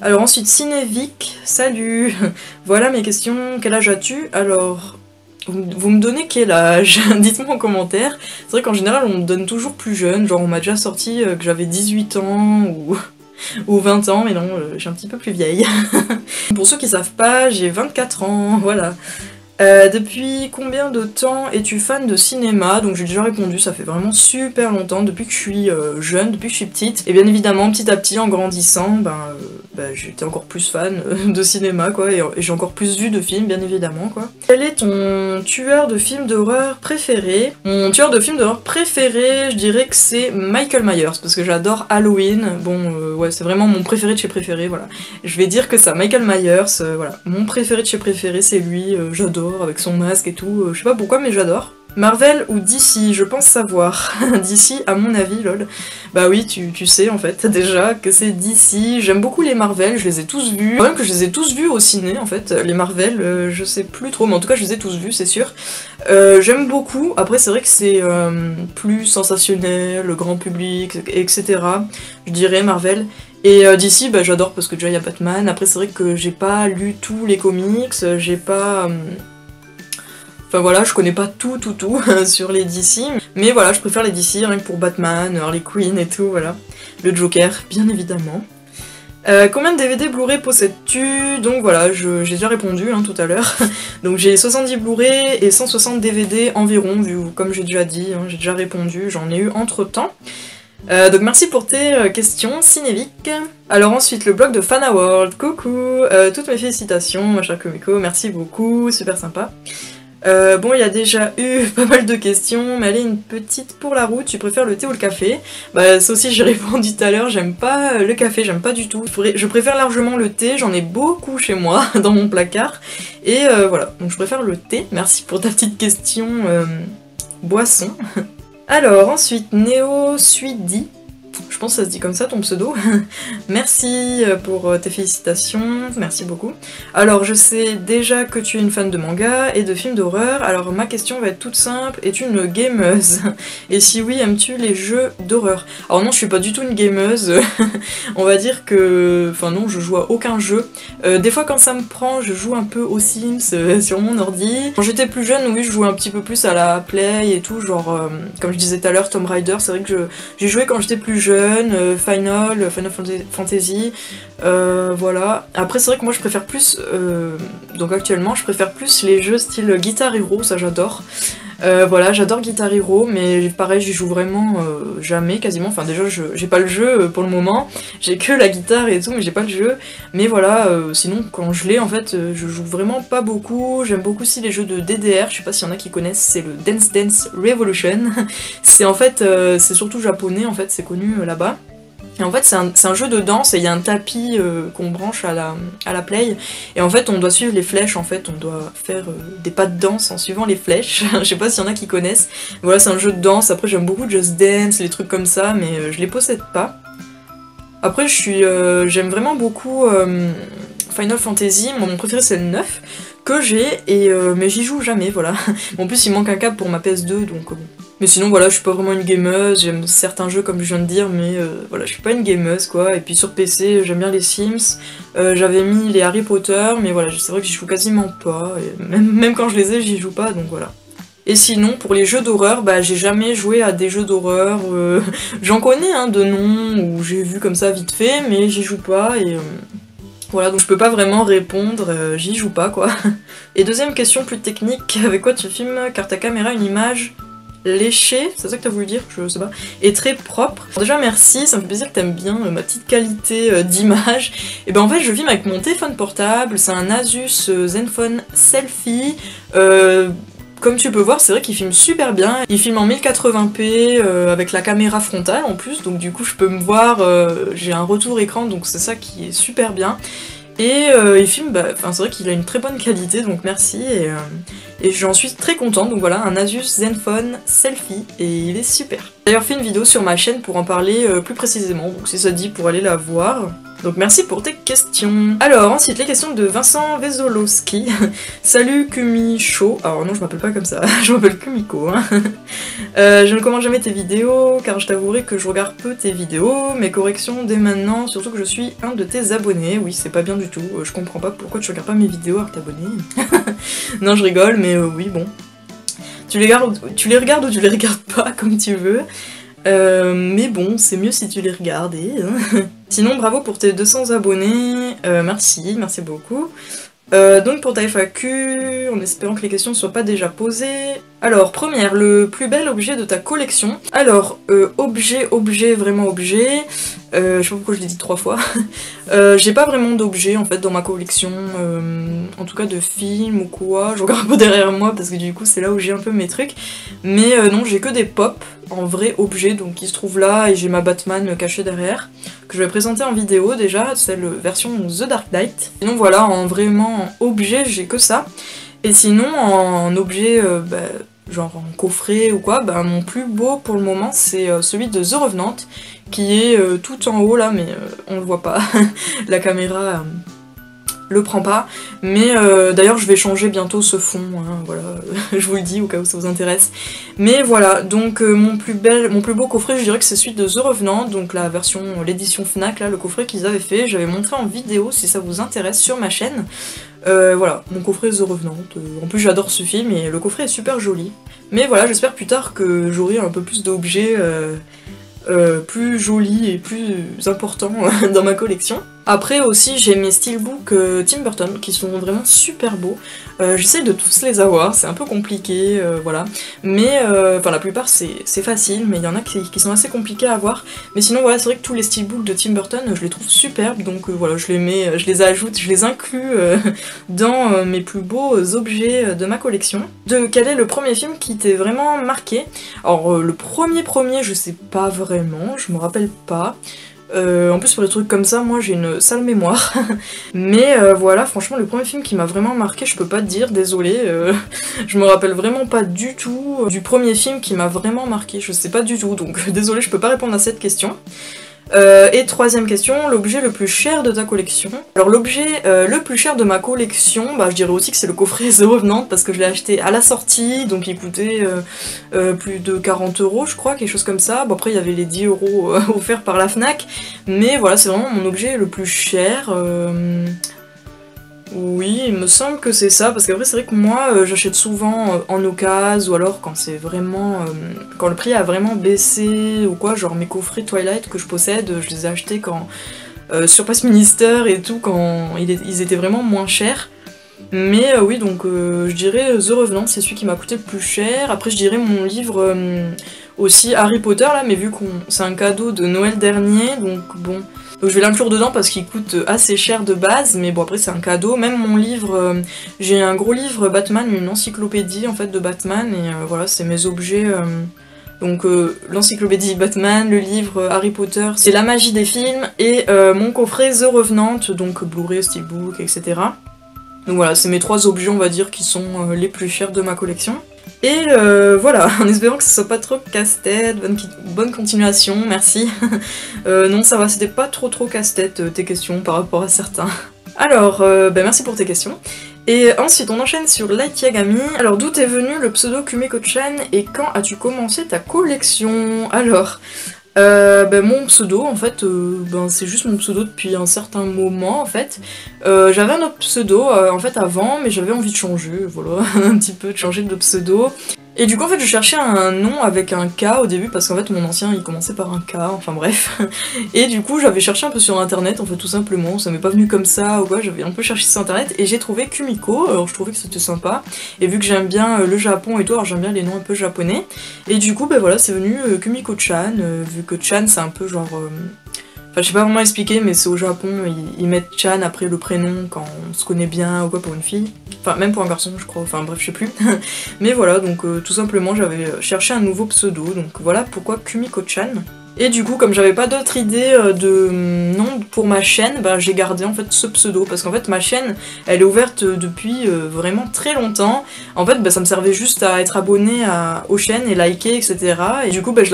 Alors ensuite, Cinévic, salut. Voilà mes questions, quel âge as-tu? Alors, vous me donnez quel âge? Dites-moi en commentaire. C'est vrai qu'en général, on me donne toujours plus jeune, genre on m'a déjà sorti que j'avais 18 ans ou 20 ans, mais non, je suis un petit peu plus vieille. Pour ceux qui savent pas, j'ai 24 ans, voilà. Depuis combien de temps es-tu fan de cinéma? Donc j'ai déjà répondu, ça fait vraiment super longtemps, depuis que je suis jeune, depuis que je suis petite. Et bien évidemment, petit à petit, en grandissant, j'étais encore plus fan de cinéma, quoi, et j'ai encore plus vu de films, bien évidemment, quoi. Quel est ton tueur de films d'horreur préféré? Mon tueur de films d'horreur préféré, je dirais que c'est Michael Myers, parce que j'adore Halloween. Bon, ouais, c'est vraiment mon préféré de chez préféré, voilà. Je vais dire que ça, Michael Myers, voilà. Mon préféré de chez préféré, c'est lui, j'adore. Avec son masque et tout, je sais pas pourquoi mais j'adore. Marvel ou DC, je pense savoir. DC à mon avis, lol. Bah oui, tu sais en fait déjà que c'est DC, j'aime beaucoup les Marvel, je les ai tous vus. Le problème que je les ai tous vus au ciné en fait, les Marvel, je sais plus trop, mais en tout cas je les ai tous vus, c'est sûr. J'aime beaucoup, après c'est vrai que c'est plus sensationnel, le grand public, etc. Je dirais Marvel. Et DC, bah, j'adore parce que déjà il y a Batman. Après, c'est vrai que j'ai pas lu tous les comics, j'ai pas. Enfin voilà, je connais pas tout sur les DC. Mais voilà, je préfère les DC rien que pour Batman, Harley Quinn et tout, voilà. Le Joker, bien évidemment. Combien de DVD Blu-ray possèdes-tu? Donc voilà, j'ai déjà répondu tout à l'heure. Donc j'ai 70 Blu-ray et 160 DVD environ, vu comme j'ai déjà dit, j'ai déjà répondu, j'en ai eu entre-temps. Donc merci pour tes questions, Cinévic. Alors ensuite, le blog de Fanaworld, coucou, toutes mes félicitations, ma chère Komiko, merci beaucoup, super sympa. Bon, il y a déjà eu pas mal de questions, mais allez, une petite pour la route, tu préfères le thé ou le café? Bah ça aussi j'ai répondu tout à l'heure, j'aime pas le café, j'aime pas du tout. Je préfère largement le thé, j'en ai beaucoup chez moi, dans mon placard, et voilà, donc je préfère le thé. Merci pour ta petite question boisson. Alors ensuite, Neo Suidi, je pense que ça se dit comme ça ton pseudo. Merci pour tes félicitations, merci beaucoup. Alors je sais déjà que tu es une fan de manga et de films d'horreur, alors ma question va être toute simple, es-tu une gameuse? Et si oui, aimes-tu les jeux d'horreur? Alors non, je suis pas du tout une gameuse, on va dire que... Enfin non, je joue à aucun jeu. Des fois quand ça me prend, je joue un peu aux Sims sur mon ordi. Quand j'étais plus jeune, oui, je jouais un petit peu plus à la Play et tout, genre, comme je disais tout à l'heure, Tomb Raider, c'est vrai que j'ai joué quand j'étais plus jeune, Final Fantasy, voilà. Après c'est vrai que moi je préfère plus, donc actuellement je préfère plus les jeux style Guitar Hero, ça j'adore. Voilà, j'adore Guitar Hero, mais pareil j'y joue vraiment jamais quasiment, enfin déjà j'ai pas le jeu pour le moment, j'ai que la guitare et tout, mais j'ai pas le jeu, mais voilà, sinon quand je l'ai en fait, je joue vraiment pas beaucoup, j'aime beaucoup aussi les jeux de DDR, je sais pas s'il y en a qui connaissent, c'est le Dance Dance Revolution, c'est en fait, c'est surtout japonais en fait, c'est connu là-bas. Et en fait c'est un jeu de danse et il y a un tapis qu'on branche à la play et en fait on doit suivre les flèches, en fait on doit faire des pas de danse en suivant les flèches, je sais pas s'il y en a qui connaissent. Voilà, c'est un jeu de danse, après j'aime beaucoup Just Dance, les trucs comme ça, mais je les possède pas. Après j'aime vraiment beaucoup Final Fantasy, mon préféré c'est le 9 que j'ai, mais j'y joue jamais, voilà. En plus il manque un câble pour ma PS2 donc bon. Mais sinon voilà, je suis pas vraiment une gameuse, j'aime certains jeux comme je viens de dire, mais voilà, je suis pas une gameuse quoi. Et puis sur PC, j'aime bien les Sims, j'avais mis les Harry Potter, mais voilà, c'est vrai que j'y joue quasiment pas, et même quand je les ai, j'y joue pas, donc voilà. Et sinon, pour les jeux d'horreur, bah j'ai jamais joué à des jeux d'horreur, j'en connais de nom, ou j'ai vu comme ça vite fait, mais j'y joue pas, et... Voilà, donc je peux pas vraiment répondre, j'y joue pas quoi. Et deuxième question plus technique, avec quoi tu filmes car ta caméra a une image léchée, c'est ça que t'as voulu dire, je sais pas, et très propre. Alors déjà merci, ça me fait plaisir que t'aimes bien ma petite qualité d'image. Et ben en fait je filme avec mon téléphone portable, c'est un Asus Zenfone Selfie. Comme tu peux voir, c'est vrai qu'il filme super bien, il filme en 1080p avec la caméra frontale en plus, donc du coup je peux me voir, j'ai un retour écran, donc c'est ça qui est super bien. Et il filme, c'est vrai qu'il a une très bonne qualité, donc merci, et j'en suis très contente, donc voilà, un Asus Zenfone Selfie, et il est super. d'ailleurs fait une vidéo sur ma chaîne pour en parler plus précisément, donc si ça te dit pour aller la voir. Donc merci pour tes questions. Alors ensuite les questions de Vincent Vezolowski. Salut Kumicho. Alors non, je m'appelle pas comme ça, je m'appelle Kumiko. Hein. Je ne commente jamais tes vidéos car je t'avouerai que je regarde peu tes vidéos. Mes corrections dès maintenant, surtout que je suis un de tes abonnés. Oui, c'est pas bien du tout. Je comprends pas pourquoi tu regardes pas mes vidéos alors que t'es abonné. Non, je rigole, mais oui, bon. Tu les regardes ou tu les regardes pas, comme tu veux. Mais bon, c'est mieux si tu les regardais. Hein. Sinon, bravo pour tes 200 abonnés. Merci beaucoup. Donc pour ta FAQ, en espérant que les questions ne soient pas déjà posées. Alors, première, le plus bel objet de ta collection. Alors, objet, vraiment objet. Je sais pas pourquoi je l'ai dit 3 fois. J'ai pas vraiment d'objet en fait dans ma collection, en tout cas de films ou quoi. Je regarde un peu derrière moi parce que du coup c'est là où j'ai un peu mes trucs. Mais non, j'ai que des pop en vrai objet, donc qui se trouvent là, et j'ai ma Batman cachée derrière, que je vais présenter en vidéo déjà, c'est la version The Dark Knight. Sinon voilà, en vraiment objet, j'ai que ça. Et sinon, en objet, genre en coffret ou quoi, mon plus beau pour le moment c'est celui de The Revenant, qui est tout en haut là, mais on le voit pas, la caméra le prend pas, mais d'ailleurs je vais changer bientôt ce fond, hein, voilà, je vous le dis au cas où ça vous intéresse. Mais voilà, donc mon plus beau coffret, je dirais que c'est celui de The Revenant, donc la version, l'édition Fnac, là, le coffret qu'ils avaient fait, j'avais montré en vidéo si ça vous intéresse sur ma chaîne. Voilà, mon coffret The Revenant, en plus j'adore ce film et le coffret est super joli. Mais voilà, j'espère plus tard que j'aurai un peu plus d'objets plus jolis et plus importants dans ma collection. Après aussi j'ai mes steelbooks Tim Burton qui sont vraiment super beaux. J'essaie de tous les avoir, c'est un peu compliqué, voilà. Mais enfin la plupart c'est facile, mais il y en a qui sont assez compliqués à avoir. Mais sinon voilà, c'est vrai que tous les steelbooks de Tim Burton je les trouve superbes, donc voilà, je les mets, je les ajoute, je les inclus dans mes plus beaux objets de ma collection. Quel est le premier film qui t'est vraiment marqué? Alors le premier je sais pas vraiment, je me rappelle pas. En plus pour les trucs comme ça, moi j'ai une sale mémoire. Mais voilà, franchement le premier film qui m'a vraiment marqué, je peux pas te dire, désolée. Je me rappelle vraiment pas du tout du premier film qui m'a vraiment marqué, je sais pas du tout, donc désolée, je peux pas répondre à cette question. Et troisième question, l'objet le plus cher de ta collection. Alors l'objet le plus cher de ma collection, je dirais aussi que c'est le coffret The Revenant, parce que je l'ai acheté à la sortie, donc il coûtait plus de 40 € je crois, quelque chose comme ça. Bon après il y avait les 10 € offerts par la Fnac, mais voilà, c'est vraiment mon objet le plus cher. Oui, il me semble que c'est ça, parce qu'après c'est vrai que moi j'achète souvent en occasion, ou alors quand c'est vraiment... quand le prix a vraiment baissé ou quoi, genre mes coffrets Twilight que je possède, je les ai achetés quand... sur Passminister et tout, quand ils étaient vraiment moins chers. Mais oui, donc je dirais The Revenant, c'est celui qui m'a coûté le plus cher. Après je dirais mon livre aussi Harry Potter là, mais vu que c'est un cadeau de Noël dernier, donc bon... Donc je vais l'inclure dedans parce qu'il coûte assez cher de base, mais bon après c'est un cadeau. Même mon livre, j'ai un gros livre Batman, une encyclopédie en fait de Batman, et voilà, c'est mes objets. Donc l'encyclopédie Batman, le livre Harry Potter, c'est la magie des films, et mon coffret The Revenant, donc Blu-ray, Steelbook, etc. Donc voilà, c'est mes 3 objets on va dire qui sont les plus chers de ma collection. Et voilà, en espérant que ce soit pas trop casse-tête, bonne continuation, merci. Non, ça va, c'était pas trop casse-tête tes questions par rapport à certains. Alors, merci pour tes questions. Et ensuite, on enchaîne sur Light Yagami. Alors, d'où est venu le pseudo Kumiko-chan et quand as-tu commencé ta collection? Alors... mon pseudo en fait, c'est juste mon pseudo depuis un certain moment en fait. J'avais un autre pseudo en fait avant, mais j'avais envie de changer, voilà, un petit peu de changer de pseudo. Et du coup en fait je cherchais un nom avec un K au début parce qu'en fait mon ancien il commençait par un K, enfin bref. Et du coup j'avais cherché un peu sur internet en fait tout simplement, ça m'est pas venu comme ça ou quoi, j'avais un peu cherché sur internet et j'ai trouvé Kumiko, alors je trouvais que c'était sympa. Et vu que j'aime bien le Japon et tout, alors j'aime bien les noms un peu japonais. Et du coup voilà c'est venu Kumiko-chan, vu que Chan c'est un peu genre... Enfin, je sais pas vraiment expliquer, mais c'est au Japon, ils mettent Chan après le prénom quand on se connaît bien ou quoi pour une fille. Enfin, même pour un garçon, je crois, enfin bref, je sais plus. Mais voilà, donc tout simplement, j'avais cherché un nouveau pseudo, donc voilà pourquoi Kumiko-chan. Et du coup, comme j'avais pas d'autre idée de nom pour ma chaîne, bah, j'ai gardé en fait ce pseudo, parce qu'en fait ma chaîne, elle est ouverte depuis vraiment très longtemps. En fait, bah, ça me servait juste à être abonné aux chaînes et liker, etc. Et du coup, bah, je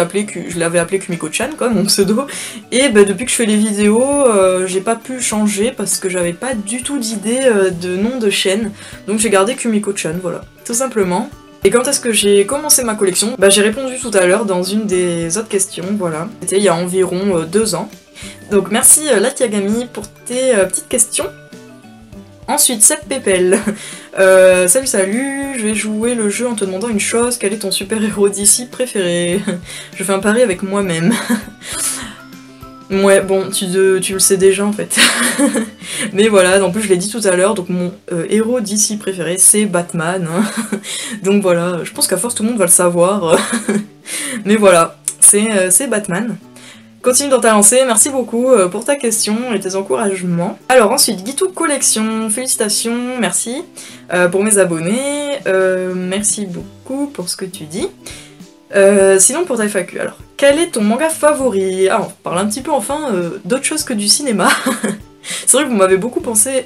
l'avais appelé Kumiko-chan, quoi, mon pseudo. Et bah, depuis que je fais les vidéos, j'ai pas pu changer parce que j'avais pas du tout d'idée de nom de chaîne. Donc j'ai gardé Kumiko-chan, voilà, tout simplement. Et quand est-ce que j'ai commencé ma collection? Bah j'ai répondu tout à l'heure dans une des autres questions, voilà. C'était il y a environ 2 ans. Donc merci Latiagami pour tes petites questions. Ensuite, Seb Pépel. Salut, je vais jouer le jeu en te demandant une chose, quel est ton super-héros d'ici préféré? Je fais un pari avec moi-même. Ouais, bon, tu le sais déjà en fait. Mais voilà, en plus je l'ai dit tout à l'heure, donc mon héros d'ici préféré c'est Batman. Hein. Donc voilà, je pense qu'à force tout le monde va le savoir. Mais voilà, c'est Batman. Continue dans ta lancée, merci beaucoup pour ta question et tes encouragements. Alors ensuite, Guitou Collection, félicitations, merci pour mes abonnés, merci beaucoup pour ce que tu dis. Sinon pour ta FAQ, alors, quel est ton manga favori? Ah, on parle un petit peu enfin d'autre chose que du cinéma. C'est vrai que vous m'avez beaucoup posé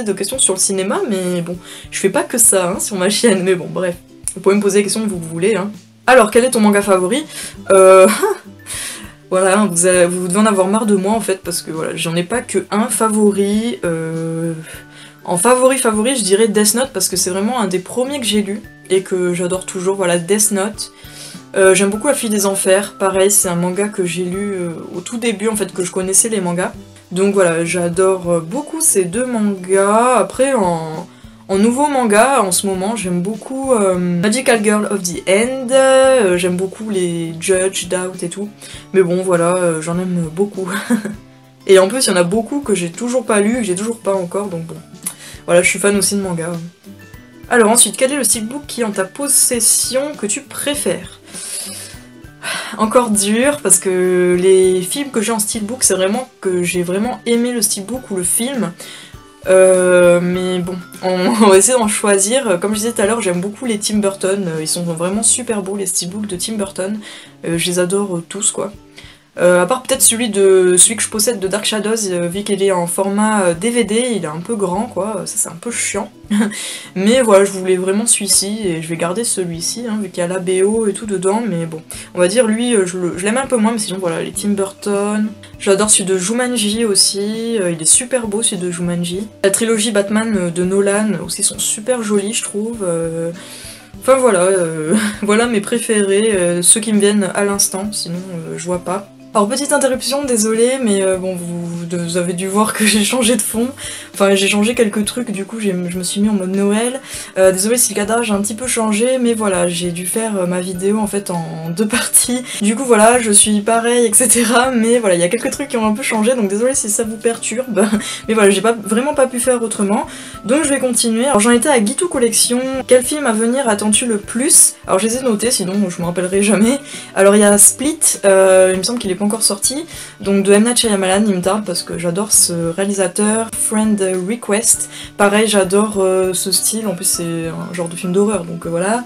de questions sur le cinéma, mais bon, je fais pas que ça hein, sur ma chaîne, mais bon, bref. Vous pouvez me poser les questions que vous voulez. Hein. Alors, quel est ton manga favori? Voilà, vous devez en avoir marre de moi en fait, parce que voilà, j'en ai pas que un favori. En favori, je dirais Death Note, parce que c'est vraiment un des premiers que j'ai lu, et que j'adore toujours, voilà, Death Note. J'aime beaucoup La Fille des Enfers, pareil, c'est un manga que j'ai lu au tout début, en fait, que je connaissais les mangas. Donc voilà, j'adore beaucoup ces deux mangas. Après, en nouveau manga, en ce moment, j'aime beaucoup Magical Girl of the End, j'aime beaucoup les Judge, Doubt et tout. Mais bon, voilà, j'en aime beaucoup. Et en plus, il y en a beaucoup que j'ai toujours pas lu, que j'ai toujours pas encore, donc bon. Voilà, je suis fan aussi de manga. Alors ensuite, quel est le steelbook qui est en ta possession que tu préfères? Encore dur, parce que les films que j'ai en steelbook, c'est vraiment que j'ai vraiment aimé le steelbook ou le film. Mais bon, on va essayer d'en choisir. Comme je disais tout à l'heure, j'aime beaucoup les Tim Burton, ils sont vraiment super beaux les steelbooks de Tim Burton. Je les adore tous quoi. À part peut-être celui que je possède de Dark Shadows, vu qu'il est en format DVD, il est un peu grand quoi, ça c'est un peu chiant. Mais voilà, je voulais vraiment celui-ci, et je vais garder celui-ci, hein, vu qu'il y a la BO et tout dedans, mais bon. On va dire lui, je l'aime un peu moins, mais sinon voilà, les Tim Burton. J'adore celui de Jumanji aussi, il est super beau celui de Jumanji. La trilogie Batman de Nolan aussi sont super jolis je trouve. Enfin voilà, voilà mes préférés, ceux qui me viennent à l'instant, sinon je vois pas. Alors petite interruption, désolée, mais bon, vous avez dû voir que j'ai changé de fond. Enfin, j'ai changé quelques trucs, du coup je me suis mis en mode Noël. Désolée si le cadrage a un petit peu changé, mais voilà, j'ai dû faire ma vidéo en fait en 2 parties. Du coup voilà, je suis pareil, etc. Mais voilà, il y a quelques trucs qui ont un peu changé, donc désolée si ça vous perturbe. Mais voilà, j'ai vraiment pas pu faire autrement. Donc je vais continuer. Alors j'en étais à Guitou Collection. Quel film à venir attends-tu le plus? Alors je les ai notés, sinon je me rappellerai jamais. Alors il y a Split, il me semble qu'il est pas encore sorti, donc de M. Night Shyamalan, il me tarde parce que j'adore ce réalisateur. Friend Request, pareil j'adore ce style, en plus c'est un genre de film d'horreur, donc voilà.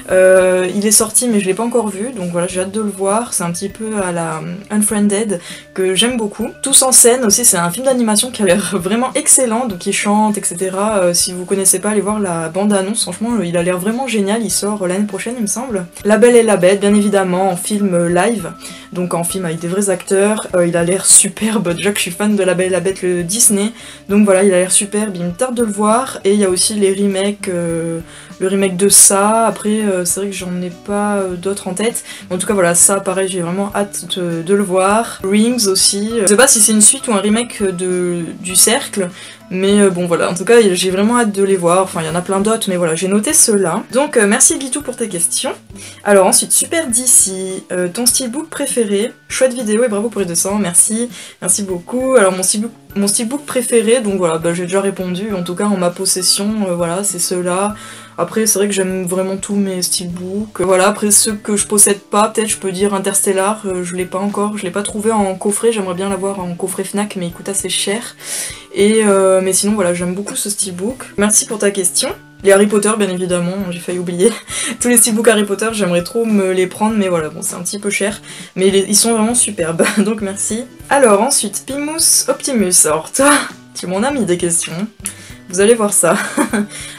Il est sorti mais je l'ai pas encore vu, donc voilà, j'ai hâte de le voir. C'est un petit peu à la Unfriended que j'aime beaucoup. Tous en scène aussi, c'est un film d'animation qui a l'air vraiment excellent, donc il chante, etc. Si vous connaissez pas, allez voir la bande-annonce, franchement il a l'air vraiment génial, il sort l'année prochaine il me semble. La Belle et la Bête, bien évidemment, en film live, donc en film avec des vrais acteurs, il a l'air superbe, déjà que je suis fan de La Belle et la Bête, le Disney, donc voilà, il a l'air superbe, il me tarde de le voir. Et il y a aussi les remakes, le remake de ça, après c'est vrai que j'en ai pas d'autres en tête, en tout cas voilà, ça pareil, j'ai vraiment hâte de le voir. Rings aussi, je sais pas si c'est une suite ou un remake du Cercle, mais bon voilà, en tout cas j'ai vraiment hâte de les voir, enfin il y en a plein d'autres, mais voilà, j'ai noté ceux-là. Donc merci Guitou pour tes questions. Alors ensuite, Super DC, ton steelbook préféré, chouette vidéo et bravo pour les 200, merci beaucoup. Alors mon steelbook préféré, donc voilà, bah, j'ai déjà répondu, en tout cas en ma possession, voilà, c'est ceux-là. Après c'est vrai que j'aime vraiment tous mes steelbooks, voilà, après ceux que je possède pas, peut-être je peux dire Interstellar, je l'ai pas encore, je l'ai pas trouvé en coffret, j'aimerais bien l'avoir en coffret Fnac mais il coûte assez cher. Et mais sinon voilà, j'aime beaucoup ce steelbook. Merci pour ta question. Les Harry Potter, bien évidemment, j'ai failli oublier. Tous les steelbooks Harry Potter, j'aimerais trop me les prendre, mais voilà, bon, c'est un petit peu cher. Mais ils sont vraiment superbes, donc merci. Alors, ensuite, Pimus Optimus. Alors, toi, tu m'en as mis des questions. Vous allez voir ça.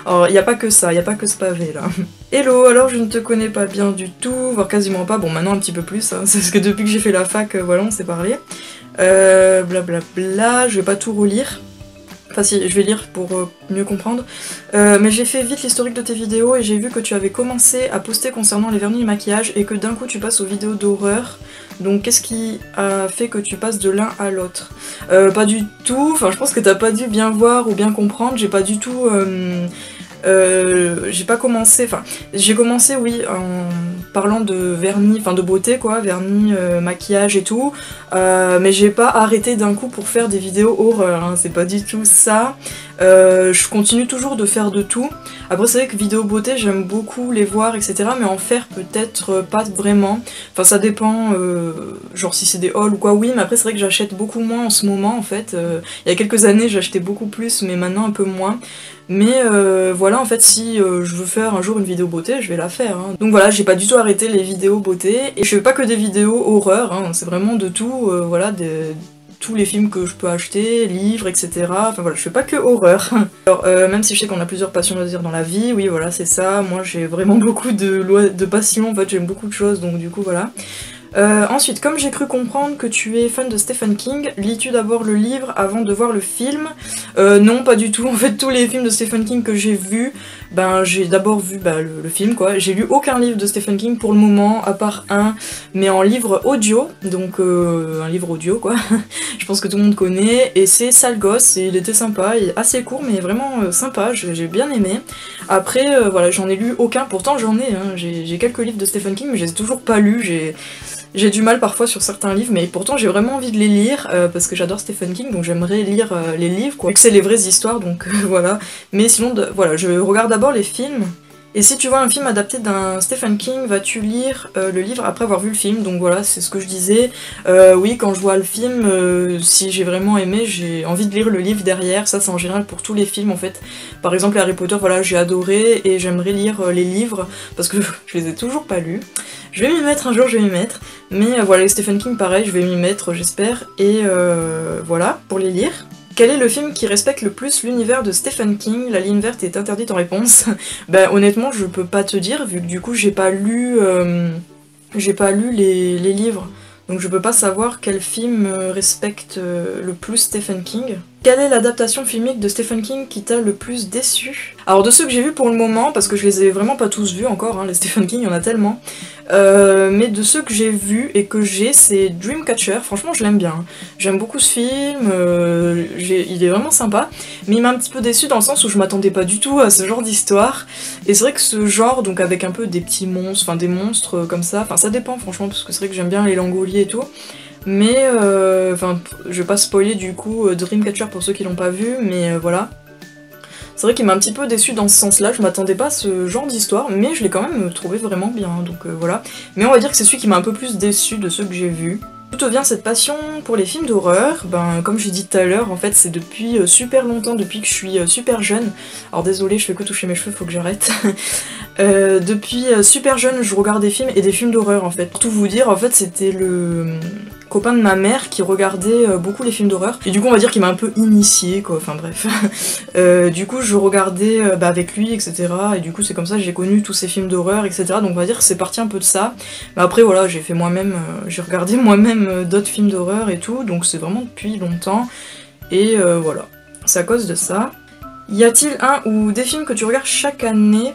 Alors, il n'y a pas que ça, il n'y a pas que ce pavé, là. Hello, alors je ne te connais pas bien du tout, voire quasiment pas. Bon, maintenant un petit peu plus, hein, c'est parce que depuis que j'ai fait la fac, voilà, on s'est parlé. Blablabla, je vais pas tout relire. Enfin si, je vais lire pour mieux comprendre. Mais j'ai fait vite l'historique de tes vidéos et j'ai vu que tu avais commencé à poster concernant les vernis du maquillage et que d'un coup tu passes aux vidéos d'horreur. Donc qu'est-ce qui a fait que tu passes de l'un à l'autre? Pas du tout, enfin je pense que t'as pas dû bien voir ou bien comprendre, j'ai pas du tout... j'ai pas commencé, enfin j'ai commencé oui en parlant de vernis, enfin de beauté quoi, vernis, maquillage et tout, mais j'ai pas arrêté d'un coup pour faire des vidéos horreur, hein, c'est pas du tout ça. Je continue toujours de faire de tout. Après c'est vrai que vidéo beauté j'aime beaucoup les voir etc, mais en faire peut-être pas vraiment, enfin ça dépend, genre si c'est des hauls ou quoi oui, mais après c'est vrai que j'achète beaucoup moins en ce moment en fait, il y a quelques années j'achetais beaucoup plus mais maintenant un peu moins. Mais voilà, en fait, si je veux faire un jour une vidéo beauté, je vais la faire. Hein. Donc voilà, j'ai pas du tout arrêté les vidéos beauté. Et je fais pas que des vidéos horreur, hein, c'est vraiment de tout, voilà, tous les films que je peux acheter, livres, etc. Enfin voilà, je fais pas que horreur. Alors, même si je sais qu'on a plusieurs passions à dire dans la vie, oui, voilà, c'est ça. Moi, j'ai vraiment beaucoup de passions, en fait, j'aime beaucoup de choses, donc du coup, voilà. Ensuite, comme j'ai cru comprendre que tu es fan de Stephen King, lis-tu d'abord le livre avant de voir le film? Non, pas du tout. En fait, tous les films de Stephen King que j'ai vus, ben j'ai d'abord vu le film quoi. J'ai lu aucun livre de Stephen King pour le moment, à part un, mais en livre audio, donc un livre audio quoi. Je pense que tout le monde connaît, et c'est Sale Gosse, et il était sympa, il est assez court, mais vraiment sympa, j'ai bien aimé. Après, voilà, j'en ai lu aucun, pourtant j'en ai, hein. J'ai quelques livres de Stephen King, mais je les ai toujours pas lus, j'ai du mal parfois sur certains livres, mais pourtant j'ai vraiment envie de les lire, parce que j'adore Stephen King, donc j'aimerais lire les livres, quoi. Vu que c'est les vraies histoires, donc voilà. Mais sinon, voilà, je regarde d'abord les films. Et si tu vois un film adapté d'un Stephen King, vas-tu lire le livre après avoir vu le film? Donc voilà, c'est ce que je disais. Oui, quand je vois le film, si j'ai vraiment aimé, j'ai envie de lire le livre derrière. Ça, c'est en général pour tous les films, en fait. Par exemple, Harry Potter, voilà, j'ai adoré, et j'aimerais lire les livres, parce que je les ai toujours pas lus. Je vais m'y mettre, un jour je vais m'y mettre. Mais voilà, les Stephen King, pareil, je vais m'y mettre, j'espère. Et voilà, pour les lire. Quel est le film qui respecte le plus l'univers de Stephen King? La ligne verte est interdite en réponse. Ben honnêtement, je peux pas te dire, vu que du coup j'ai pas lu les livres. Donc je peux pas savoir quel film respecte le plus Stephen King. Quelle est l'adaptation filmique de Stephen King qui t'a le plus déçu? Alors de ceux que j'ai vus pour le moment, parce que je les ai vraiment pas tous vus encore, hein, les Stephen King, il y en a tellement. Mais de ceux que j'ai vus et que j'ai, c'est Dreamcatcher, franchement je l'aime bien. J'aime beaucoup ce film, il est vraiment sympa, mais il m'a un petit peu déçu dans le sens où je m'attendais pas du tout à ce genre d'histoire. Et c'est vrai que ce genre, donc avec un peu des petits monstres, enfin des monstres comme ça, enfin ça dépend franchement, parce que c'est vrai que j'aime bien les Langoliers et tout. Mais, enfin, je vais pas spoiler du coup Dreamcatcher pour ceux qui l'ont pas vu, mais voilà. C'est vrai qu'il m'a un petit peu déçu dans ce sens-là, je m'attendais pas à ce genre d'histoire, mais je l'ai quand même trouvé vraiment bien, donc voilà. Mais on va dire que c'est celui qui m'a un peu plus déçu de ceux que j'ai vus. D'où vient cette passion pour les films d'horreur? Ben, comme j'ai dit tout à l'heure, en fait, c'est depuis super longtemps, depuis que je suis super jeune. Alors désolée, je fais que toucher mes cheveux, faut que j'arrête. Depuis super jeune, je regarde des films et des films d'horreur, en fait. Pour tout vous dire, en fait, c'était le copain de ma mère qui regardait beaucoup les films d'horreur. Et du coup, on va dire qu'il m'a un peu initiée, quoi. Enfin bref. Du coup, je regardais avec lui, etc. Et du coup, c'est comme ça que j'ai connu tous ces films d'horreur, etc. Donc on va dire que c'est parti un peu de ça. Mais après, voilà, j'ai fait moi-même, j'ai regardé moi-même d'autres films d'horreur et tout. Donc c'est vraiment depuis longtemps. Et voilà. C'est à cause de ça. Y a-t-il un ou des films que tu regardes chaque année?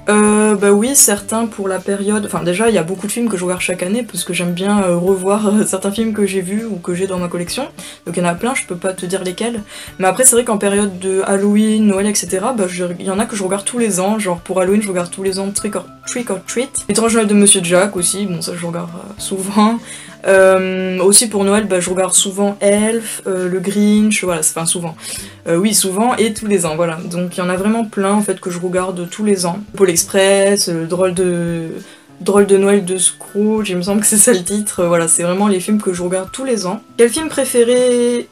Bah oui, certains pour la période... Enfin déjà, il y a beaucoup de films que je regarde chaque année parce que j'aime bien revoir certains films que j'ai vus ou que j'ai dans ma collection. Donc il y en a plein, je peux pas te dire lesquels. Mais après, c'est vrai qu'en période de Halloween, Noël, etc., bah il y en a que je regarde tous les ans. Genre pour Halloween, je regarde tous les ans Trick or Treat. L'étrange Noël de Monsieur Jack aussi, bon ça je regarde souvent. Aussi pour Noël, bah, je regarde souvent Elf, le Grinch, voilà, enfin souvent. Oui, souvent et tous les ans, voilà. Donc il y en a vraiment plein en fait que je regarde tous les ans. Pôle Express, le drôle de Noël de Scrooge, il me semble que c'est ça le titre. Voilà, c'est vraiment les films que je regarde tous les ans. Quel film préfères-tu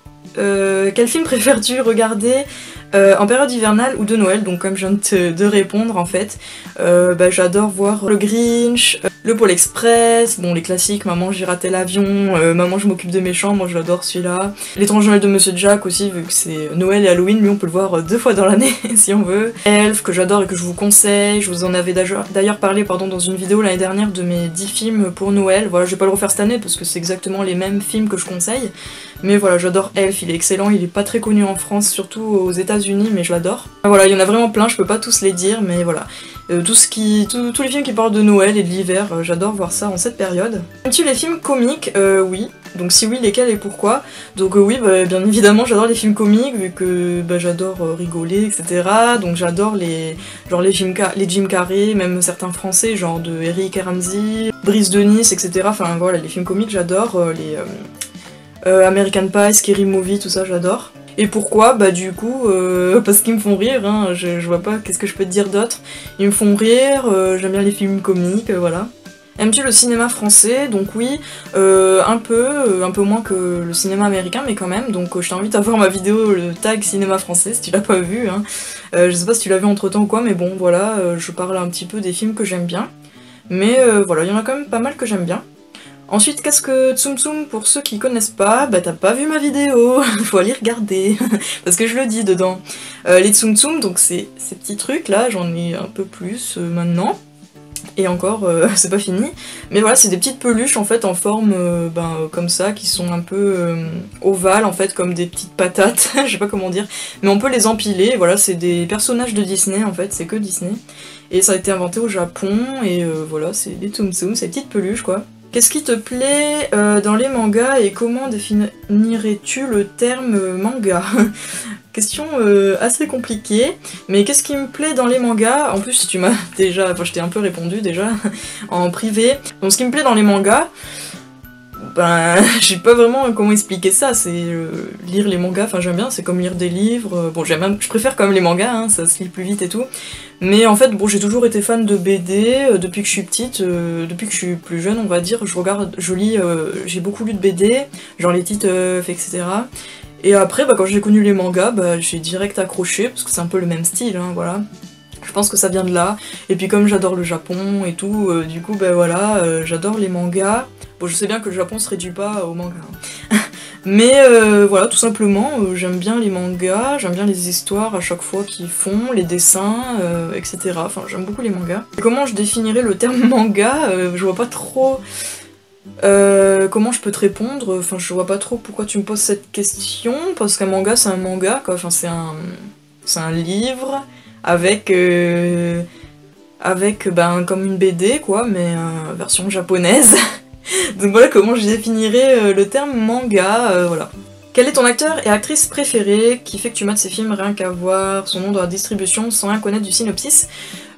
regarder En période hivernale ou de Noël, donc comme je viens de répondre en fait, j'adore voir le Grinch, le Pôle Express, bon les classiques, Maman j'ai raté l'avion, Maman je m'occupe de mes chambres, j'adore celui-là. L'étrange Noël de Monsieur Jack aussi, vu que c'est Noël et Halloween, lui on peut le voir 2 fois dans l'année si on veut. Elf, que j'adore et que je vous conseille, je vous en avais d'ailleurs parlé dans une vidéo l'année dernière de mes 10 films pour Noël. Voilà, je vais pas le refaire cette année parce que c'est exactement les mêmes films que je conseille. Mais voilà, j'adore Elf, il est excellent, il est pas très connu en France, surtout aux États-Unis, mais je l'adore. Voilà, il y en a vraiment plein, je peux pas tous les dire, mais voilà. Tous les films qui parlent de Noël et de l'hiver, j'adore voir ça en cette période. Aimes-tu les films comiques? Oui. Donc si oui, lesquels et pourquoi? Donc oui, bien évidemment, j'adore les films comiques, vu que j'adore rigoler, etc. Donc j'adore les Jim Carrey, même certains français, genre de Eric et Ramsey, Brice de Nice, etc. Enfin voilà, les films comiques, j'adore. American Pie, Scary Movie, tout ça, j'adore. Et pourquoi? Du coup, parce qu'ils me font rire, hein, je vois pas qu'est-ce que je peux te dire d'autre. Ils me font rire, j'aime bien les films comiques, voilà. Aimes-tu le cinéma français? Donc oui, un peu moins que le cinéma américain, mais quand même. Donc je t'invite à voir ma vidéo, le tag cinéma français, si tu l'as pas vu. Hein. Je sais pas si tu l'as vu entre temps ou quoi, mais bon, voilà, je parle un petit peu des films que j'aime bien. Mais voilà, il y en a quand même pas mal que j'aime bien. Ensuite, qu'est-ce que Tsum Tsum, pour ceux qui connaissent pas, t'as pas vu ma vidéo, faut aller regarder, parce que je le dis dedans. Les Tsum Tsum, donc ces petits trucs là, j'en ai un peu plus maintenant, et encore, c'est pas fini. Mais voilà, c'est des petites peluches en fait en forme comme ça, qui sont un peu ovales en fait, comme des petites patates, je sais pas comment dire, mais on peut les empiler, voilà, c'est des personnages de Disney en fait, c'est que Disney. Et ça a été inventé au Japon, et voilà, c'est des Tsum Tsum, ces petites peluches quoi. Qu'est-ce qui te plaît dans les mangas et comment définirais-tu le terme manga? Question assez compliquée, mais qu'est-ce qui me plaît dans les mangas? En plus, tu m'as déjà, je t'ai un peu répondu déjà en privé. Donc, ce qui me plaît dans les mangas, je sais pas vraiment comment expliquer ça. C'est lire les mangas. Enfin, j'aime bien. C'est comme lire des livres. Bon, je préfère quand même les mangas. Hein, ça se lit plus vite et tout. Mais en fait, bon, j'ai toujours été fan de BD depuis que je suis petite, depuis que je suis plus jeune, on va dire. Je lis, j'ai beaucoup lu de BD, genre les Titeuf, etc. Et après, quand j'ai connu les mangas, j'ai direct accroché, parce que c'est un peu le même style, hein, voilà. Je pense que ça vient de là. Et puis comme j'adore le Japon et tout, du coup, voilà, j'adore les mangas. Bon, je sais bien que le Japon se réduit pas aux mangas. Hein. Mais voilà, tout simplement, j'aime bien les mangas, j'aime bien les histoires à chaque fois qu'ils font, les dessins, etc. Enfin, j'aime beaucoup les mangas. Et comment je définirais le terme manga? Je vois pas trop... comment je peux te répondre? Enfin, je vois pas trop pourquoi tu me poses cette question, parce qu'un manga, c'est un manga, quoi. Enfin, c'est un livre avec comme une BD, quoi, mais version japonaise. Donc voilà comment je définirais le terme manga, voilà. Quel est ton acteur et actrice préféré qui fait que tu mates ces films rien qu'à voir son nom dans la distribution sans rien connaître du synopsis?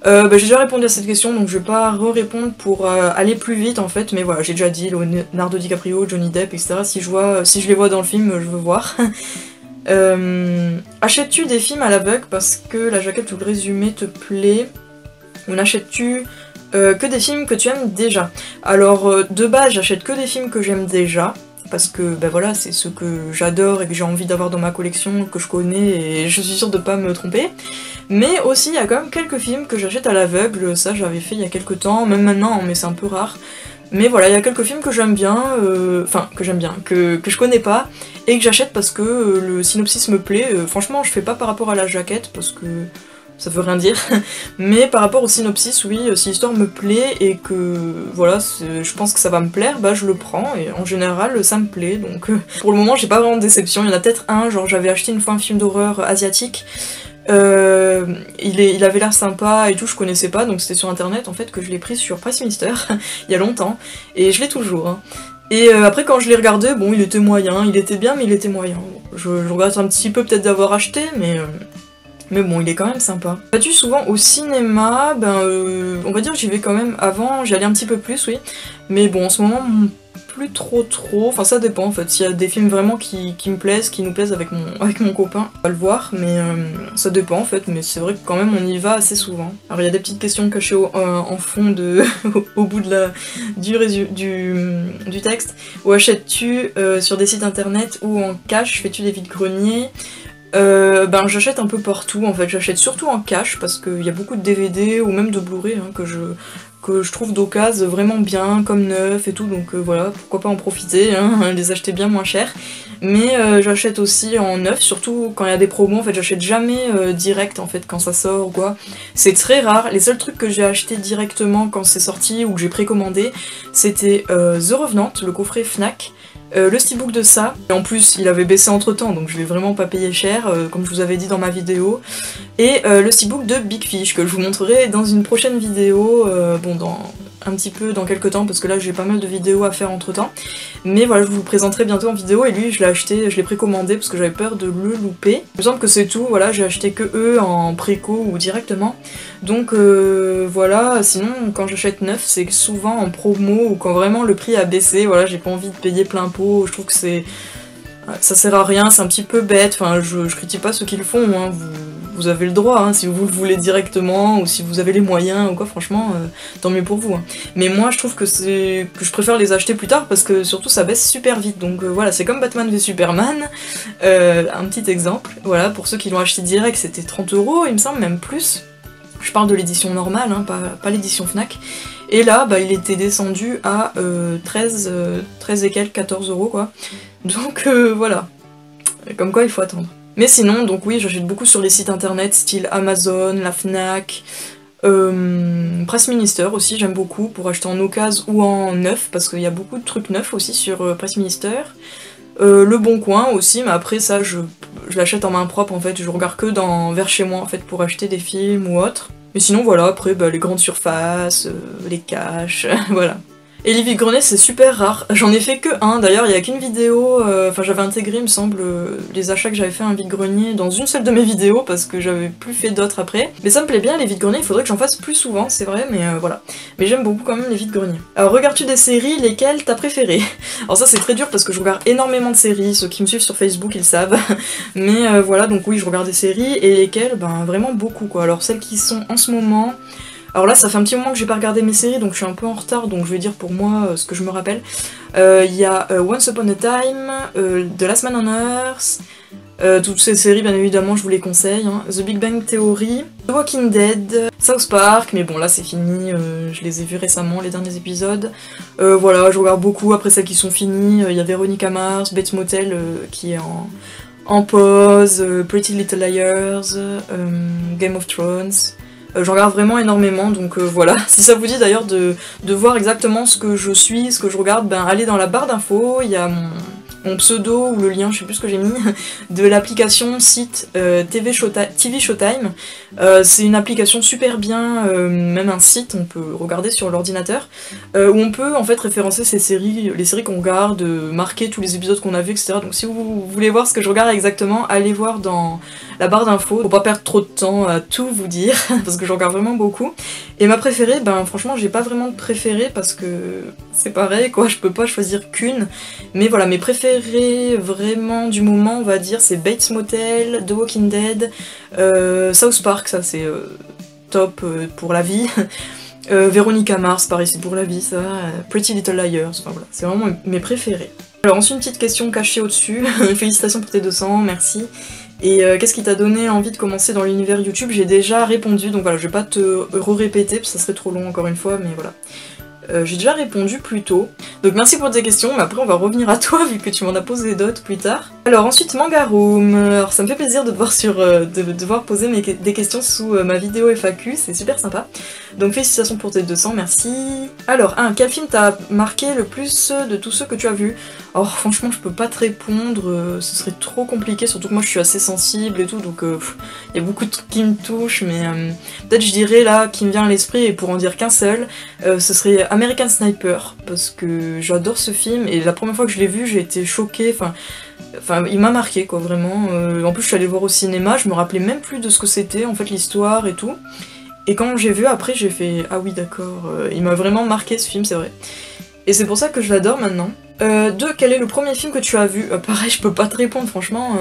J'ai déjà répondu à cette question, donc je vais pas re-répondre pour aller plus vite en fait, mais voilà, j'ai déjà dit Leonardo DiCaprio, Johnny Depp, etc. Si je les vois dans le film, je veux voir. Achètes-tu des films à l'aveugle parce que la jaquette ou le résumé te plaît? Ou n'achètes-tu que des films que tu aimes déjà? Alors, de base, j'achète que des films que j'aime déjà, parce que voilà, c'est ceux que j'adore et que j'ai envie d'avoir dans ma collection, que je connais, et je suis sûre de pas me tromper. Mais aussi, il y a quand même quelques films que j'achète à l'aveugle, ça j'avais fait il y a quelques temps, même maintenant, mais c'est un peu rare. Mais voilà, il y a quelques films que j'aime bien, que je connais pas, et que j'achète parce que le synopsis me plaît. Franchement, je fais pas par rapport à la jaquette, parce que ça veut rien dire, mais par rapport au synopsis, oui, si l'histoire me plaît et que, voilà, je pense que ça va me plaire, je le prends, et en général, ça me plaît, donc pour le moment, j'ai pas vraiment de déception. Il y en a peut-être un, genre j'avais acheté une fois un film d'horreur asiatique, il avait l'air sympa et tout, je connaissais pas, donc c'était sur internet en fait que je l'ai pris sur Pricemister, il y a longtemps, et je l'ai toujours. Hein. Et après quand je l'ai regardé, bon il était moyen, il était bien mais il était moyen. Je regrette un petit peu peut-être d'avoir acheté, mais bon, il est quand même sympa. Vas-tu souvent au cinéma? On va dire que j'y vais quand même. Avant, j'y allais un petit peu plus, oui. Mais bon, en ce moment, plus trop. Enfin, ça dépend en fait. S'il y a des films vraiment qui me plaisent, qui nous plaisent avec mon copain, on va le voir. Mais ça dépend en fait. Mais c'est vrai que quand même, on y va assez souvent. Alors, il y a des petites questions cachées en fond au bout du texte. Où achètes-tu sur des sites internet ou en cash? Fais-tu des vides-greniers? Ben j'achète un peu partout en fait, j'achète surtout en cash parce qu'il y a beaucoup de DVD ou même de Blu-ray hein, que je trouve d'occasion vraiment bien, comme neuf et tout, donc voilà, pourquoi pas en profiter, hein, les acheter bien moins cher. Mais j'achète aussi en neuf, surtout quand il y a des promos, en fait j'achète jamais direct en fait quand ça sort ou quoi. C'est très rare, les seuls trucs que j'ai acheté directement quand c'est sorti ou que j'ai précommandé, c'était The Revenant, le coffret Fnac, le steelbook de ça, et en plus il avait baissé entre temps donc je l'ai vraiment pas payé cher comme je vous avais dit dans ma vidéo, et le steelbook de Big Fish que je vous montrerai dans une prochaine vidéo, bon dans un petit peu dans quelques temps parce que là j'ai pas mal de vidéos à faire entre temps, mais voilà je vous le présenterai bientôt en vidéo, et lui je l'ai acheté, je l'ai précommandé parce que j'avais peur de le louper. Il me semble que c'est tout, voilà j'ai acheté que eux en préco ou directement, donc voilà, sinon quand j'achète neuf c'est souvent en promo ou quand vraiment le prix a baissé, voilà j'ai pas envie de payer plein pot, je trouve que ça sert à rien, c'est un petit peu bête, enfin je critique pas ceux qui le font, hein. Vous avez le droit, hein, si vous le voulez directement, ou si vous avez les moyens, ou quoi, franchement, tant mieux pour vous. Hein. Mais moi, je trouve que je préfère les acheter plus tard, parce que surtout, ça baisse super vite. Donc voilà, c'est comme Batman v Superman, un petit exemple. Voilà, pour ceux qui l'ont acheté direct, c'était 30 €, il me semble, même plus. Je parle de l'édition normale, hein, pas l'édition Fnac. Et là, bah, il était descendu à 13 et quelques, 14 € quoi. Donc voilà, comme quoi il faut attendre. Mais sinon, donc oui, j'achète beaucoup sur les sites internet, style Amazon, la Fnac, Press Minister aussi, j'aime beaucoup, pour acheter en occasion ou en neuf, parce qu'il y a beaucoup de trucs neufs aussi sur Press Minister. Le Bon Coin aussi, mais après ça, je l'achète en main propre en fait, je regarde que vers chez moi en fait pour acheter des films ou autre. Mais sinon voilà, après bah, les grandes surfaces, les caches, voilà. Et les vide-greniers c'est super rare, j'en ai fait que un, d'ailleurs il y a qu'une vidéo, enfin j'avais intégré il me semble les achats que j'avais fait un vide-grenier dans une seule de mes vidéos parce que j'avais plus fait d'autres après. Mais ça me plaît bien les vide-greniers, il faudrait que j'en fasse plus souvent, c'est vrai, mais voilà. Mais j'aime beaucoup quand même les vide-greniers. Alors regardes-tu des séries, lesquelles t'as préférées? Alors ça c'est très dur parce que je regarde énormément de séries, ceux qui me suivent sur Facebook ils le savent. Mais voilà, donc oui je regarde des séries, et lesquelles, ben vraiment beaucoup quoi. Alors celles qui sont en ce moment... Alors là, ça fait un petit moment que j'ai pas regardé mes séries, donc je suis un peu en retard, donc je vais dire pour moi ce que je me rappelle. Il y a Once Upon a Time, The Last Man on Earth, toutes ces séries, bien évidemment, je vous les conseille. Hein. The Big Bang Theory, The Walking Dead, South Park, mais bon là c'est fini, je les ai vus récemment, les derniers épisodes. Voilà, je regarde beaucoup, après celles qui sont finies, il y a Veronica Mars, Bates Motel qui est en pause, Pretty Little Liars, Game of Thrones... J'en regarde vraiment énormément, donc voilà. Si ça vous dit d'ailleurs de voir exactement ce que je suis, ce que je regarde, ben allez dans la barre d'infos, il y a mon pseudo ou le lien, je sais plus ce que j'ai mis, de l'application site TV Showtime. C'est une application super bien, même un site, on peut regarder sur l'ordinateur, où on peut en fait référencer ces séries, les séries qu'on regarde, marquer tous les épisodes qu'on a vus, etc. Donc si vous voulez voir ce que je regarde exactement, allez voir dans la barre d'infos, pour pas perdre trop de temps à tout vous dire, parce que j'en regarde vraiment beaucoup. Et ma préférée, ben franchement j'ai pas vraiment de préférée parce que c'est pareil quoi, je peux pas choisir qu'une. Mais voilà, mes préférées vraiment du moment on va dire c'est Bates Motel, The Walking Dead, South Park, ça c'est top pour la vie. Veronica Mars, pareil c'est pour la vie ça, Pretty Little Liars, enfin voilà, c'est vraiment mes préférés. Alors ensuite une petite question cachée au-dessus, félicitations pour tes 200, merci. Et qu'est-ce qui t'a donné envie de commencer dans l'univers YouTube? J'ai déjà répondu, donc voilà, je vais pas te répéter, parce que ça serait trop long encore une fois, mais voilà. J'ai déjà répondu plus tôt. Donc merci pour tes questions, mais après on va revenir à toi vu que tu m'en as posé d'autres plus tard. Alors ensuite Mangaroom, alors ça me fait plaisir de devoir poser des questions sous ma vidéo FAQ, c'est super sympa. Donc félicitations pour tes 200, merci. Alors quel film t'a marqué le plus de tous ceux que tu as vus? Alors franchement je peux pas te répondre, ce serait trop compliqué, surtout que moi je suis assez sensible et tout, donc il y a beaucoup de trucs qui me touchent, mais peut-être je dirais là, qui me vient à l'esprit, et pour en dire qu'un seul, ce serait American Sniper, parce que j'adore ce film, et la première fois que je l'ai vu j'ai été choquée, enfin il m'a marqué quoi, vraiment. En plus je suis allée voir au cinéma, je me rappelais même plus de ce que c'était, en fait l'histoire et tout. Et quand j'ai vu après j'ai fait ah oui d'accord, il m'a vraiment marqué ce film, c'est vrai. Et c'est pour ça que je l'adore maintenant. Quel est le premier film que tu as vu? Pareil, je peux pas te répondre, franchement.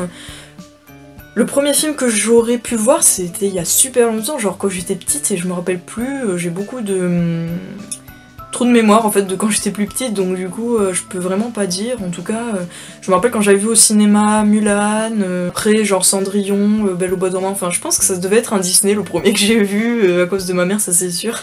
Le premier film que j'aurais pu voir, c'était il y a super longtemps, genre quand j'étais petite, et je me rappelle plus, j'ai beaucoup de... trop de mémoire en fait de quand j'étais plus petite, donc du coup je peux vraiment pas dire. En tout cas, je me rappelle quand j'avais vu au cinéma Mulan, après genre Cendrillon, Belle au bois dormant, enfin je pense que ça devait être un Disney le premier que j'ai vu, à cause de ma mère, ça c'est sûr.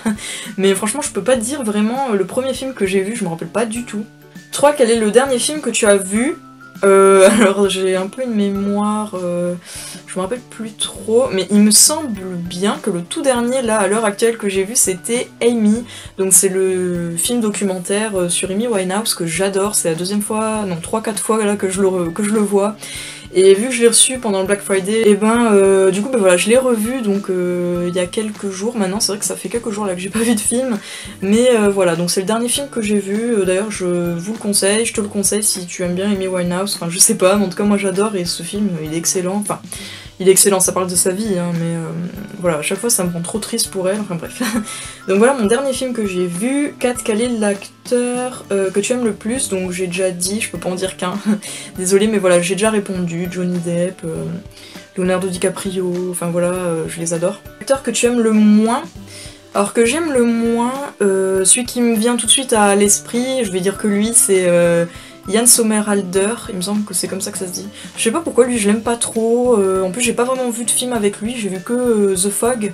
Mais franchement je peux pas te dire vraiment le premier film que j'ai vu, je me rappelle pas du tout. 3. Quel est le dernier film que tu as vu? Alors j'ai un peu une mémoire, je me rappelle plus trop, mais il me semble bien que le tout dernier là à l'heure actuelle que j'ai vu c'était Amy, donc c'est le film documentaire sur Amy Winehouse que j'adore, c'est la deuxième fois, non 3-4 fois là que je le vois. Et vu que je l'ai reçu pendant le Black Friday, et du coup voilà, je l'ai revu donc il y a quelques jours maintenant, c'est vrai que ça fait quelques jours là que j'ai pas vu de film, mais voilà, donc c'est le dernier film que j'ai vu, d'ailleurs je vous le conseille, je te le conseille si tu aimes bien Amy Winehouse, enfin je sais pas, mais en tout cas moi j'adore et ce film il est excellent, enfin il est excellent, ça parle de sa vie, hein, mais voilà, à chaque fois ça me rend trop triste pour elle, enfin bref. Donc voilà mon dernier film que j'ai vu. 4. Quel est l'acteur que tu aimes le plus? Donc j'ai déjà dit, je peux pas en dire qu'un, désolée mais voilà, j'ai déjà répondu, Johnny Depp, Leonardo DiCaprio, enfin voilà, je les adore. L'acteur que tu aimes le moins? Alors que j'aime le moins, celui qui me vient tout de suite à l'esprit, je vais dire que lui c'est... Yann Sommerhalder, il me semble que c'est comme ça que ça se dit. Je sais pas pourquoi lui je l'aime pas trop, en plus j'ai pas vraiment vu de film avec lui, j'ai vu que The Fog,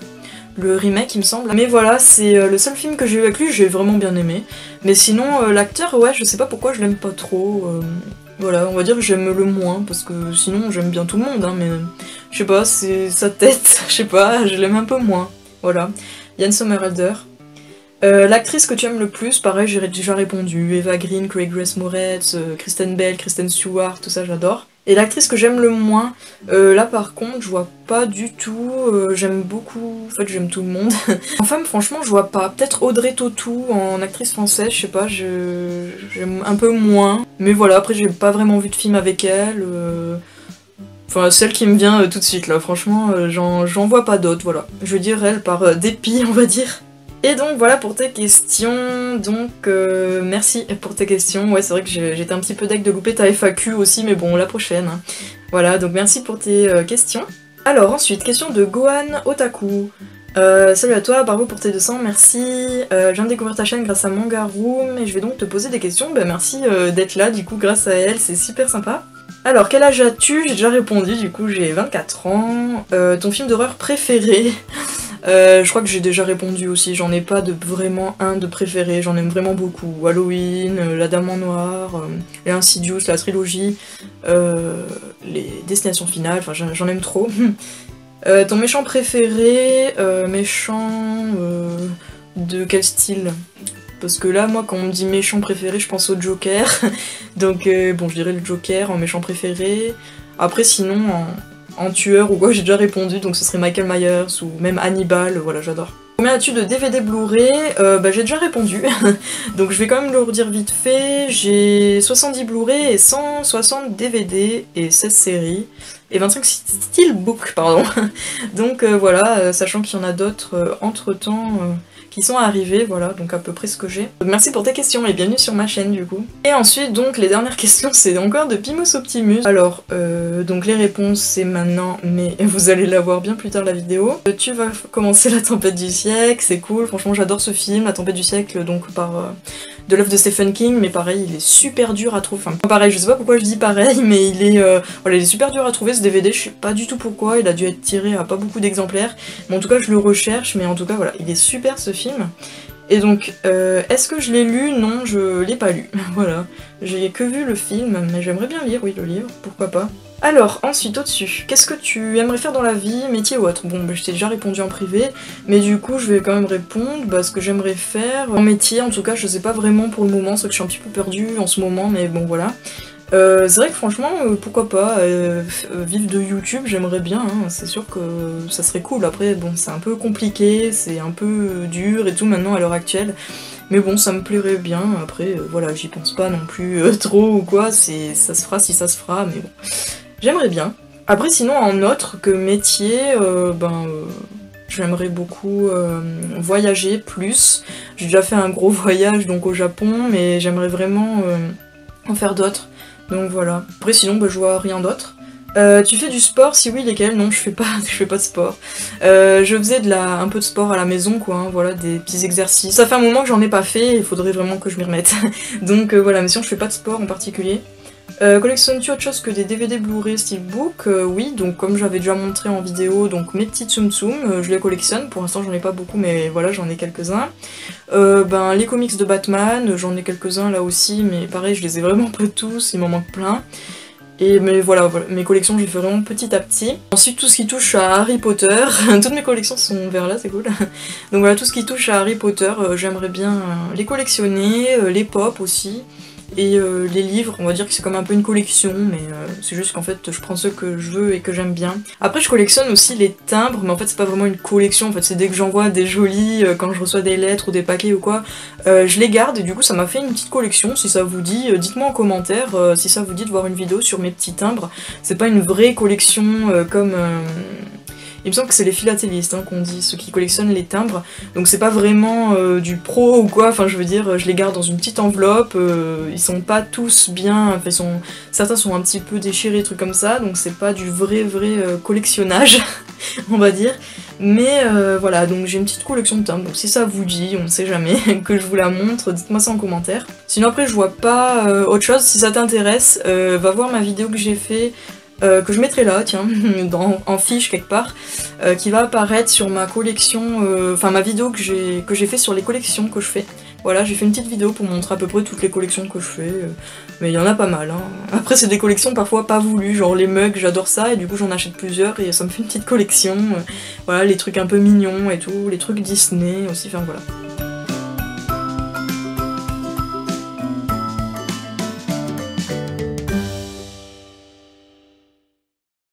le remake il me semble. Mais voilà, c'est le seul film que j'ai vu avec lui, j'ai vraiment bien aimé. Mais sinon l'acteur, ouais je sais pas pourquoi je l'aime pas trop, voilà on va dire que j'aime le moins, parce que sinon j'aime bien tout le monde, hein, mais je sais pas, c'est sa tête, je sais pas, je l'aime un peu moins. Voilà, Yann Sommerhalder. L'actrice que tu aimes le plus, pareil, j'ai déjà répondu. Eva Green, Chloé Grace Moretz, Kristen Bell, Kristen Stewart, tout ça j'adore. Et l'actrice que j'aime le moins, là par contre, je vois pas du tout, j'aime beaucoup, en fait j'aime tout le monde. En femme, franchement, je vois pas. Peut-être Audrey Tautou en actrice française, je sais pas, j'aime un peu moins. Mais voilà, après j'ai pas vraiment vu de film avec elle. Enfin, celle qui me vient tout de suite là, franchement, j'en vois pas d'autres, voilà. Je veux dire elle par dépit, on va dire. Et donc voilà pour tes questions, donc merci pour tes questions. Ouais c'est vrai que j'étais un petit peu deg de louper ta FAQ aussi, mais bon la prochaine. Hein. Voilà, donc merci pour tes questions. Alors ensuite, question de Gohan Otaku. Salut à toi, bravo pour tes 200, merci. Je viens de découvrir ta chaîne grâce à Manga Room et je vais donc te poser des questions. Bah merci d'être là du coup grâce à elle, c'est super sympa. Alors quel âge as-tu? J'ai déjà répondu, du coup j'ai 24 ans. Ton film d'horreur préféré? Je crois que j'ai déjà répondu aussi, j'en ai pas de vraiment un de préféré, j'en aime vraiment beaucoup. Halloween, La Dame en Noir, les Insidious, la trilogie, les Destinations Finales, enfin j'en aime trop. Ton méchant préféré, de quel style? Parce que là, moi, quand on me dit méchant préféré, je pense au Joker. Donc, bon, je dirais le Joker en méchant préféré. Après, sinon, en tueur ou quoi, j'ai déjà répondu, donc ce serait Michael Myers ou même Hannibal, voilà, j'adore. Combien as-tu de DVD Blu-ray? J'ai déjà répondu, donc je vais quand même le redire vite fait. J'ai 70 Blu-ray et 160 DVD et 16 séries. Et 25 steelbooks, pardon. Donc voilà, sachant qu'il y en a d'autres entre-temps qui sont arrivés, voilà, donc à peu près ce que j'ai. Merci pour tes questions et bienvenue sur ma chaîne du coup. Et ensuite, donc, les dernières questions, c'est encore de Pimos Optimus. Alors, donc les réponses, c'est maintenant, mais vous allez la voir bien plus tard la vidéo. Tu vas commencer La Tempête du siècle, c'est cool, franchement j'adore ce film, La Tempête du siècle, donc par... de l'œuvre de Stephen King, mais pareil, il est super dur à trouver. Enfin, pareil, je sais pas pourquoi je dis pareil, mais il est, voilà, il est super dur à trouver ce DVD, je sais pas du tout pourquoi, il a dû être tiré à pas beaucoup d'exemplaires, mais en tout cas je le recherche, mais en tout cas voilà, il est super ce film. Et donc, est-ce que je l'ai lu? Non, je l'ai pas lu, voilà. J'ai que vu le film, mais j'aimerais bien lire, oui, le livre, pourquoi pas. Alors, ensuite, au-dessus, qu'est-ce que tu aimerais faire dans la vie, métier ou autre? Bon, je t'ai déjà répondu en privé, mais du coup, je vais quand même répondre, ce que j'aimerais faire en métier, en tout cas, je sais pas vraiment pour le moment, c'est que je suis un petit peu perdue en ce moment, mais bon, voilà. C'est vrai que franchement, pourquoi pas, vivre de YouTube, j'aimerais bien, hein, c'est sûr que ça serait cool. Après, bon, c'est un peu compliqué, c'est un peu dur et tout maintenant à l'heure actuelle. Mais bon, ça me plairait bien, après, voilà, j'y pense pas non plus trop ou quoi, ça se fera si ça se fera, mais bon. J'aimerais bien. Après, sinon, en autre que métier, j'aimerais beaucoup voyager plus. J'ai déjà fait un gros voyage donc au Japon, mais j'aimerais vraiment en faire d'autres. Donc voilà. Après, sinon, je vois rien d'autre. Tu fais du sport? Si oui, lesquels? Non, je fais pas de sport. Je faisais un peu de sport à la maison, quoi, hein, voilà, des petits exercices. Ça fait un moment que j'en ai pas fait, il faudrait vraiment que je m'y remette. Donc voilà, mais sinon je fais pas de sport en particulier. Collectionnes-tu autre chose que des DVD Blu-ray Steelbook? Oui, donc comme j'avais déjà montré en vidéo, donc mes petits Tsum Tsum, je les collectionne. Pour l'instant j'en ai pas beaucoup, mais voilà, j'en ai quelques-uns. Ben, les comics de Batman, j'en ai quelques-uns là aussi, mais pareil, je les ai vraiment pas tous, il m'en manque plein. Mais voilà, mes collections, je les fais vraiment petit à petit. Ensuite, tout ce qui touche à Harry Potter, toutes mes collections sont vers là, c'est cool. Donc voilà, tout ce qui touche à Harry Potter, j'aimerais bien les collectionner, les pop aussi. Et les livres, on va dire que c'est comme un peu une collection, mais c'est juste qu'en fait je prends ceux que je veux et que j'aime bien. Après je collectionne aussi les timbres, mais en fait c'est pas vraiment une collection, en fait c'est dès que j'envoie des jolis, quand je reçois des lettres ou des paquets ou quoi, je les garde et du coup ça m'a fait une petite collection. Si ça vous dit, dites-moi en commentaire si ça vous dit de voir une vidéo sur mes petits timbres. C'est pas une vraie collection comme... il me semble que c'est les philatélistes hein, qu'on dit, ceux qui collectionnent les timbres. Donc c'est pas vraiment du pro ou quoi, enfin je veux dire, je les garde dans une petite enveloppe, ils sont pas tous bien, enfin certains sont un petit peu déchirés, trucs comme ça, donc c'est pas du vrai collectionnage, on va dire. Mais voilà, donc j'ai une petite collection de timbres, donc si ça vous dit, on ne sait jamais, que je vous la montre, dites-moi ça en commentaire. Sinon après je vois pas autre chose, si ça t'intéresse, va voir ma vidéo que j'ai fait que je mettrai là, tiens, en fiche quelque part, qui va apparaître sur ma collection, enfin ma vidéo que j'ai fait sur les collections que je fais. Voilà, j'ai fait une petite vidéo pour montrer à peu près toutes les collections que je fais, mais il y en a pas mal. Hein. Après c'est des collections parfois pas voulues, genre les mugs, j'adore ça, et du coup j'en achète plusieurs et ça me fait une petite collection. Voilà, les trucs un peu mignons et tout, les trucs Disney aussi, enfin voilà.